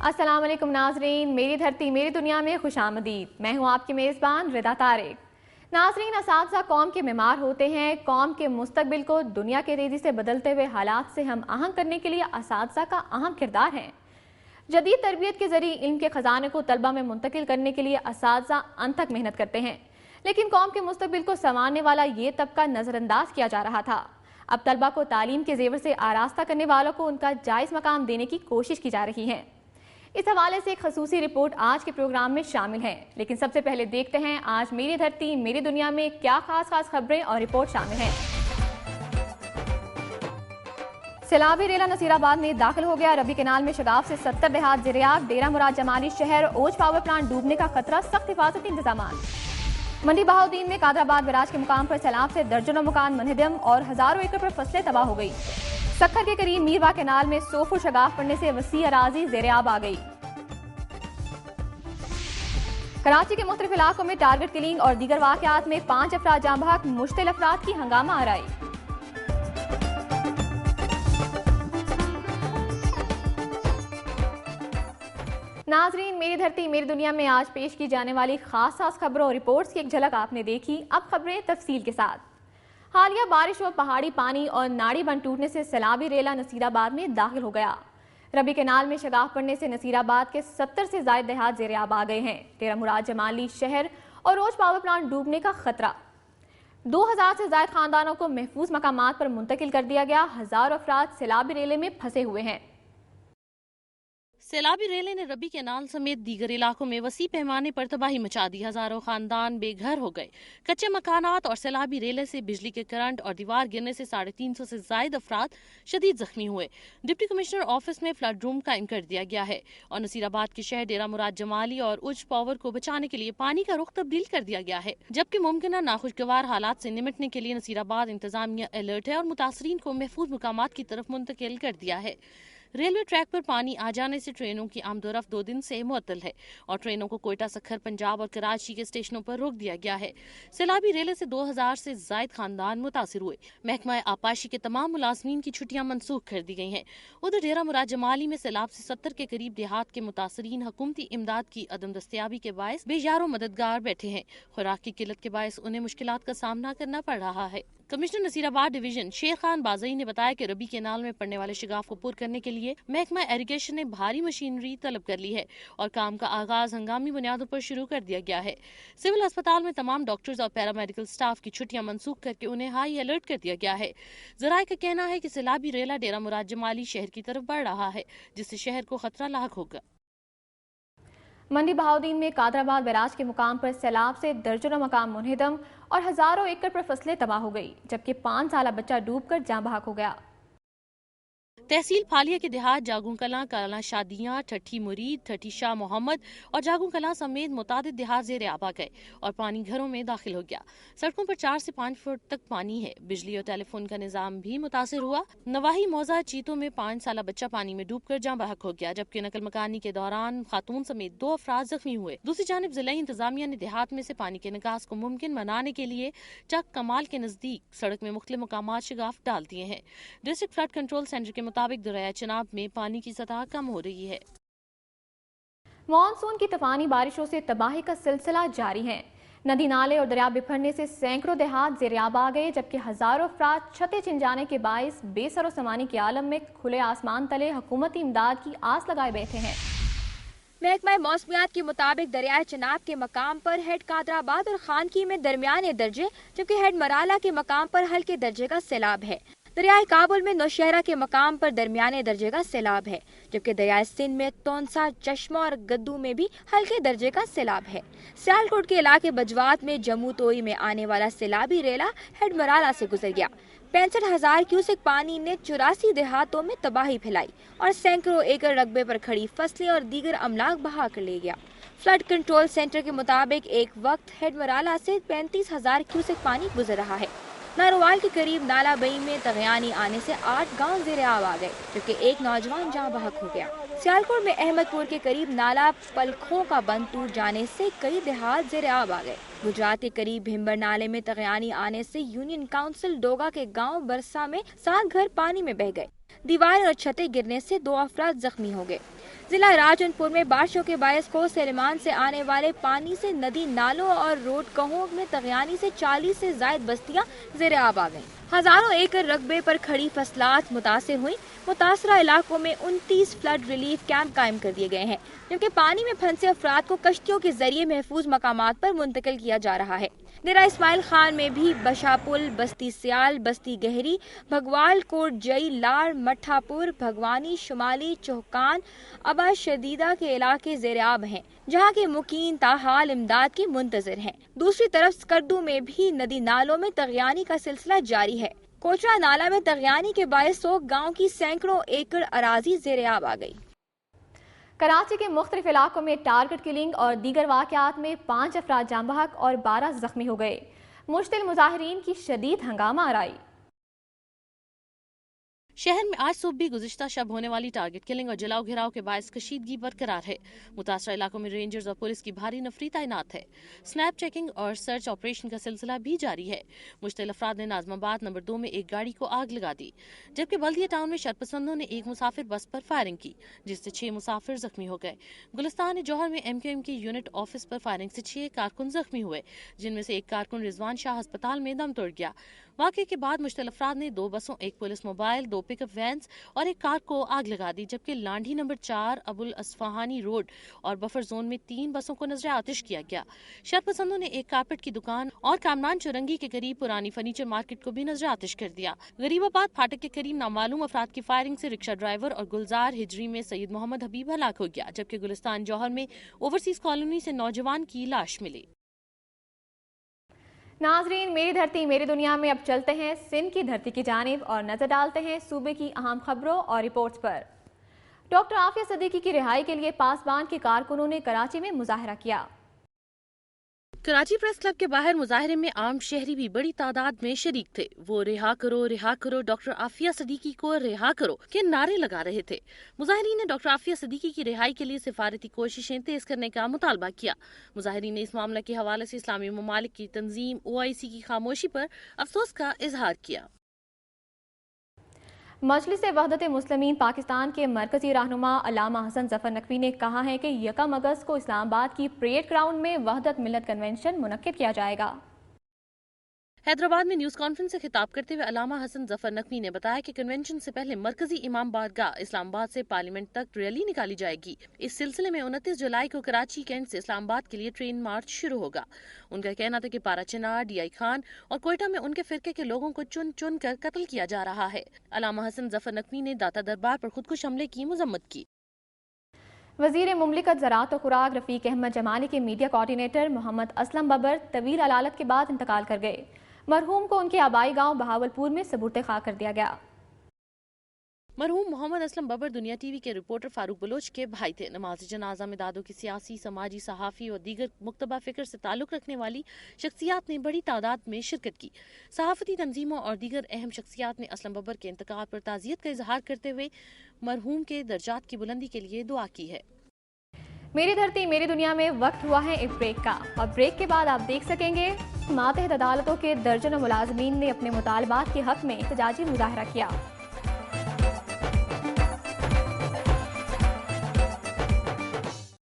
السلام علیکم ناظرین، میری دھرتی میری دنیا میں خوش آمدید۔ میں ہوں آپ کی میزبان ردا طارق۔ ناظرین، اساتذہ قوم کے معمار ہوتے ہیں۔ قوم کے مستقبل کو دنیا کے تیزی سے بدلتے ہوئے حالات سے ہم آہنگ کرنے کے لیے اساتذہ کا اہم کردار ہے۔ جدید تربیت کے ذریعے علم کے خزانے کو طلبہ میں منتقل کرنے کے لیے اساتذہ انتھک محنت کرتے ہیں، لیکن قوم کے مستقبل کو سنوارنے والا یہ طبقہ نظر انداز کیا جا رہا تھا۔ اب طلبہ کو تعلیم کے زیور سے آراستہ کرنے والوں کو ان کا جائز مقام دینے کی کوشش کی جا رہی ہے۔ اس حوالے سے ایک خصوصی رپورٹ آج کے پروگرام میں شامل ہے، لیکن سب سے پہلے دیکھتے ہیں آج میری دھرتی میری دنیا میں کیا خاص خبریں اور رپورٹ شامل ہیں۔ سیلابی ریلا نصیر آباد میں داخل ہو گیا۔ ربی کینال میں شگاف سے 70 دیہات زیریاب۔ ڈیرہ مراد جمالی شہر اوج پاور پلانٹ ڈوبنے کا خطرہ، سخت حفاظتی انتظامات۔ منڈی بہاؤدین میں قادر آباد بیراج کے مقام پر سیلاب سے درجنوں مکان منہدم اور ہزاروں ایکڑ پر فصلیں تباہ ہو گئی۔ سکھر کے قریب میروا کینال میں 100 فٹ شگاف پڑنے سے وسیع اراضی زیریاب آ گئی۔ کراچی کے مختلف علاقوں میں ٹارگٹ کلنگ اور دیگر واقعات میں 5 افراد جاں بحق، مشتعل افراد کی ہنگامہ آرائی۔ ناظرین، میری دھرتی میری دنیا میں آج پیش کی جانے والی خاص خبروں اور رپورٹس کی ایک جھلک آپ نے دیکھی۔ اب خبریں تفصیل کے ساتھ۔ حالیہ بارش اور پہاڑی پانی اور ناڑی بند ٹوٹنے سے سیلابی ریلا نصیر آباد میں داخل ہو گیا۔ ربی کینال میں شگاف پڑنے سے نصیر آباد کے 70 سے زائد دیہات زیریاب آ گئے ہیں۔ ڈیرہ مراد جمالی شہر اور اوج پاور پلانٹ ڈوبنے کا خطرہ۔ 2000 سے زائد خاندانوں کو محفوظ مقامات پر منتقل کر دیا گیا۔ ہزاروں افراد سیلابی ریلے میں پھنسے ہوئے ہیں۔ سیلابی ریلے نے ربی کینال سمیت دیگر علاقوں میں وسیع پیمانے پر تباہی مچا دی۔ ہزاروں خاندان بے گھر ہو گئے۔ کچے مکانات اور سیلابی ریلے سے بجلی کے کرنٹ اور دیوار گرنے سے 350 سے زائد افراد شدید زخمی ہوئے۔ ڈپٹی کمشنر آفس میں فلڈ روم قائم کر دیا گیا ہے اور نصیر آباد کے شہر ڈیرہ مراد جمالی اور اوج پاور کو بچانے کے لیے پانی کا رخ تبدیل کر دیا گیا ہے، جبکہ ممکنہ ناخوشگوار حالات سے نمٹنے کے لیے نصیر آباد انتظامیہ الرٹ ہے اور متاثرین کو محفوظ مقامات کی طرف منتقل کر دیا ہے۔ ریلوے ٹریک پر پانی آ جانے سے ٹرینوں کی آمد و رفت 2 دن سے معطل ہے اور ٹرینوں کو کوئٹہ، سکھر، پنجاب اور کراچی کے اسٹیشنوں پر روک دیا گیا ہے۔ سیلابی ریلے سے 2000 سے زائد خاندان متاثر ہوئے۔ محکمہ آبپاشی کے تمام ملازمین کی چھٹیاں منسوخ کر دی گئی ہیں۔ ادھر ڈیرہ مراد جمالی میں سیلاب سے 70 کے قریب دیہات کے متاثرین حکومتی امداد کی عدم دستیابی کے باعث بے یار و مددگار بیٹھے ہیں۔ خوراک کی قلت کے باعث انہیں مشکلات کا سامنا کرنا پڑ رہا ہے۔ کمشنر نصیر آباد ڈویژن شیر خان بازئی نے بتایا کہ ربی کینال میں پڑنے والے شگاف کو پر کرنے کے لیے محکمہ ایریگیشن نے بھاری مشینری طلب کر لی ہے اور کام کا آغاز ہنگامی بنیادوں پر شروع کر دیا گیا ہے۔ سول ہسپتال میں تمام ڈاکٹرز اور پیرامیڈیکل سٹاف کی چھٹیاں منسوخ کر کے انہیں ہائی الرٹ کر دیا گیا ہے۔ ذرائع کا کہنا ہے کہ سیلابی ریلا ڈیرہ مراد جمالی شہر کی طرف بڑھ رہا ہے، جس سے شہر کو خطرہ لاحق ہوگا۔ منڈی بہاؤدین میں قادر آباد بیراج کے مقام پر سیلاب سے درجنوں مکان منہدم اور ہزاروں ایکڑ پر فصلیں تباہ ہو گئی، جبکہ 5 سالہ بچہ ڈوب کر جاں بحق ہو گیا۔ تحصیل پھالیہ کے دیہات جاگوں کلاں، کلاں شادیاں، ٹھٹھی مرید، ٹھٹھی شاہ محمد اور جاگوں کلاں سمیت متعدد دیہات زیر آب آ گئے اور پانی گھروں میں داخل ہو گیا۔ سڑکوں پر 4 سے 5 فٹ تک پانی ہے۔ بجلی اور ٹیلی فون کا نظام بھی متاثر ہوا۔ نواحی موضع چیتوں میں 5 سالہ بچہ پانی میں ڈوب کر جاں بحق ہو گیا، جبکہ نقل مکانی کے دوران خاتون سمیت 2 افراد زخمی ہوئے۔ دوسری جانب ضلعی انتظامیہ نے دیہات میں سے پانی کے نکاس کو ممکن بنانے کے لیے چک کمال کے نزدیک سڑک میں مختلف مقامات شگاف ڈال دیے ہیں۔ ڈسٹرکٹ فلڈ کنٹرول سینٹر کے مطابق دریائے چناب میں پانی کی سطح کم ہو رہی ہے۔ مانسون کی طوفانی بارشوں سے تباہی کا سلسلہ جاری ہے۔ ندی نالے اور دریا بکھرنے سے سینکڑوں دیہات زیریاب آ گئے، جبکہ ہزاروں افراد چھتیں چھن جانے کے باعث بے سر و سامانی کے عالم میں کھلے آسمان تلے حکومتی امداد کی آس لگائے بیٹھے ہیں۔ محکمہ موسمیات کے مطابق دریائے چناب کے مقام پر ہیڈ قادر آباد اور خانقی میں درمیانے درجے، جبکہ ہیڈ مرالہ کے مقام پر ہلکے درجے کا سیلاب ہے۔ دریائے کابل میں نوشہرہ کے مقام پر درمیانے درجے کا سیلاب ہے، جبکہ دریائے سندھ میں تونسا، چشمہ اور گدو میں بھی ہلکے درجے کا سیلاب ہے۔ سیالکوٹ کے علاقے بجوات میں جموں توئی میں آنے والا سیلابی ریلا ہیڈ مرالہ سے گزر گیا۔ 65,000 کیوسک پانی نے 84 دیہاتوں میں تباہی پھیلائی اور سینکڑوں ایکڑ رقبے پر کھڑی فصلیں اور دیگر املاک بہا کر لے گیا۔ فلڈ کنٹرول سینٹر کے مطابق ایک وقت ہیڈ مرالہ سے 35,000 کیوسک پانی گزر رہا ہے۔ ناروال کے قریب نالا بئی میں طغیانی آنے سے 8 گاؤں زیر آب آ گئے، جبکہ ایک نوجوان جاں بحق ہو گیا۔ سیالکوٹ میں احمد پور کے قریب نالا پلکھوں کا بند ٹوٹ جانے سے کئی دیہات زیر آب آ گئے۔ گجرات کے قریب بھمبر نالے میں طغیانی آنے سے یونین کاؤنسل ڈوگا کے گاؤں برسا میں 7 گھر پانی میں بہہ گئے۔ دیواریں اور چھتیں گرنے سے 2 افراد زخمی ہو گئے۔ ضلع راجنپور میں بارشوں کے باعث کو سلیمان سے آنے والے پانی سے ندی نالوں اور روڈ کہوں میں تغیانی سے 40 سے زائد بستیاں زیر آب آ گئیں۔ ہزاروں ایکڑ رقبے پر کھڑی فصلات متاثر ہوئیں۔ متاثرہ علاقوں میں 29 فلڈ ریلیف کیمپ قائم کر دیے گئے ہیں، جبکہ پانی میں پھنسے افراد کو کشتیوں کے ذریعے محفوظ مقامات پر منتقل کیا جا رہا ہے۔ ڈیرہ اسماعیل خان میں بھی بشاپل، بستی سیال، بستی گہری، بھگوال کوٹ جئی، لاڑ، مٹھا پور، بھگوانی، شمالی چوہکان، ابا شدیدہ کے علاقے زیر آب ہیں، جہاں کے مقیم تاحال امداد کے منتظر ہیں۔ دوسری طرف سکردو میں بھی ندی نالوں میں طغیانی کا سلسلہ جاری ہے۔ کوچرا نالہ میں طغیانی کے باعث سوک گاؤں کی سینکڑوں ایکڑ اراضی زیر آب آ گئی۔ کراچی کے مختلف علاقوں میں ٹارگٹ کلنگ اور دیگر واقعات میں 5 افراد جاں بحق اور 12 زخمی ہو گئے۔ مشتعل مظاہرین کی شدید ہنگامہ آرائی۔ شہر میں آج صبح بھی گزشتہ شب ہونے والی ٹارگٹ کلنگ اور جلاؤ گھراؤ کے باعث کشیدگی برقرار ہے۔ متاثرہ علاقوں میں رینجرز اور پولیس کی بھاری نفری تعینات ہے۔ سنیپ چیکنگ اور سرچ آپریشن کا سلسلہ بھی جاری ہے۔ مشتعل افراد نے ناظم آباد نمبر 2 میں ایک گاڑی کو آگ لگا دی، جبکہ بلدیہ ٹاؤن میں شرپسندوں نے ایک مسافر بس پر فائرنگ کی، جس سے 6 مسافر زخمی ہو گئے۔ گلستان جوہر میں MQM کے یونٹ آفس پر فائرنگ سے 6 کارکن زخمی ہوئے، جن میں سے ایک کارکن رضوان شاہ ہسپتال میں دم توڑ گیا۔ واقعے کے بعد مشتعل افراد نے 2 بسوں، ایک پولیس موبائل، 2 پک اپ وینز اور ایک کار کو آگ لگا دی، جبکہ لانڈھی نمبر 4 ابو الاصفہانی روڈ اور بفر زون میں 3 بسوں کو نظر آتش کیا گیا۔ شرپسندوں نے ایک کارپیٹ کی دکان اور کامران چورنگی کے قریب پرانی فرنیچر مارکیٹ کو بھی نظر آتش کر دیا۔ غریب آباد پھاٹک کے قریب نامعلوم افراد کی فائرنگ سے رکشہ ڈرائیور اور گلزار ہجری میں سید محمد حبیب ہلاک ہو گیا، جبکہ گلستان جوہر میں اوورسیز کالونی سے نوجوان کی لاش ملی۔ ناظرین، میری دھرتی میری دنیا میں اب چلتے ہیں سندھ کی دھرتی کی جانب اور نظر ڈالتے ہیں صوبے کی اہم خبروں اور رپورٹس پر۔ ڈاکٹر عافیہ صدیقی کی رہائی کے لیے پاسبان کے کارکنوں نے کراچی میں مظاہرہ کیا۔ کراچی پریس کلب کے باہر مظاہرے میں عام شہری بھی بڑی تعداد میں شریک تھے۔ وہ رہا کرو ڈاکٹر عافیہ صدیقی کو رہا کرو کے نعرے لگا رہے تھے۔ مظاہرین نے ڈاکٹر عافیہ صدیقی کی رہائی کے لیے سفارتی کوششیں تیز کرنے کا مطالبہ کیا۔ مظاہرین نے اس معاملے کے حوالے سے اسلامی ممالک کی تنظیم OIC کی خاموشی پر افسوس کا اظہار کیا۔ مجلس وحدت مسلمین پاکستان کے مرکزی رہنما علامہ حسن ظفر نقوی نے کہا ہے کہ 1 اگست کو اسلام آباد کی پریڈ گراؤنڈ میں وحدت ملت کنونشن منعقد کیا جائے گا۔ حیدرآباد میں نیوز کانفرنس سے خطاب کرتے ہوئے علامہ حسن ظفر نقوی نے بتایا کہ کنونشن سے پہلے مرکزی امام بارگاہ اسلام آباد سے پارلیمنٹ تک ریلی نکالی جائے گی۔ اس سلسلے میں 29 جولائی کو کراچی کینٹ سے اسلام آباد کے لیے ٹرین مارچ شروع ہوگا۔ ان کا کہنا تھا کہ پارا چنار، DI خان اور کوئٹہ میں ان کے فرقے کے لوگوں کو چن چن کر قتل کیا جا رہا ہے۔ علامہ حسن ظفر نقوی نے داتا دربار پر خودکش حملے کی مذمت کی۔ وزیر مملکت زراعت و خوراک رفیق احمد جمالی کے میڈیا کوآرڈینیٹر محمد اسلم ببر طویل علالت کے بعد انتقال کر گئے۔ مرحوم کو ان کے آبائی گاؤں بہاولپور میں سپرد خاک کر دیا گیا۔ مرحوم محمد اسلم ببر دنیا ٹی وی کے رپورٹر فاروق بلوچ کے بھائی تھے۔ نماز جنازہ میں دادوں کی سیاسی، سماجی، صحافی اور دیگر مکتبہ فکر سے تعلق رکھنے والی شخصیات نے بڑی تعداد میں شرکت کی۔ صحافتی تنظیموں اور دیگر اہم شخصیات نے اسلم ببر کے انتقال پر تعزیت کا اظہار کرتے ہوئے مرحوم کے درجات کی بلندی کے لیے دعا کی ہے۔ میری دھرتی میری دنیا میں وقت ہوا ہے ایک بریک کا، اور بریک کے بعد آپ دیکھ سکیں گے ماتحت عدالتوں کے درجنوں ملازمین نے اپنے مطالبات کے حق میں احتجاجی مظاہرہ کیا۔